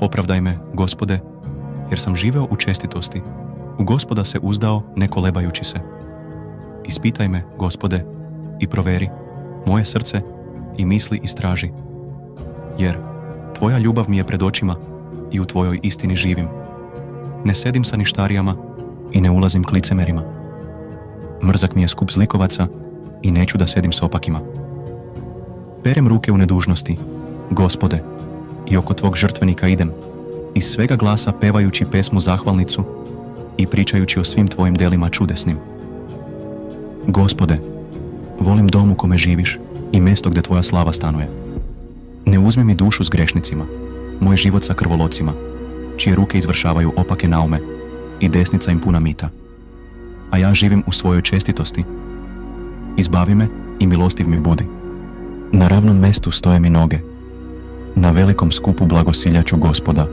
Opravdaj me, Gospode, jer sam živeo u čestitosti. U Gospoda se uzdao, ne kolebajući se. Ispitaj me, Gospode, i proveri moje srce i misli istraži. Jer tvoja ljubav mi je pred očima i u tvojoj istini živim. Ne sedim sa ništarijama i ne ulazim k licemerima. Mrzak mi je skup zlikovaca i neću da sedim s opakima. Perem ruke u nedužnosti, Gospode, i oko tvog žrtvenika idem, iz svega glasa pevajući pesmu zahvalnicu i pričajući o svim tvojim delima čudesnim. Gospode, volim dom u kome živiš i mjesto gdje tvoja slava stanuje. Ne uzmi mi dušu s grešnicima, moj život sa krvolocima, čije ruke izvršavaju opake naume i desnica im puna mita. A ja živim u svojoj čestitosti. Izbavi me i milostiv mi budi. Na ravnom mestu stoje mi noge. Na velikom skupu blagosiljaću Gospoda.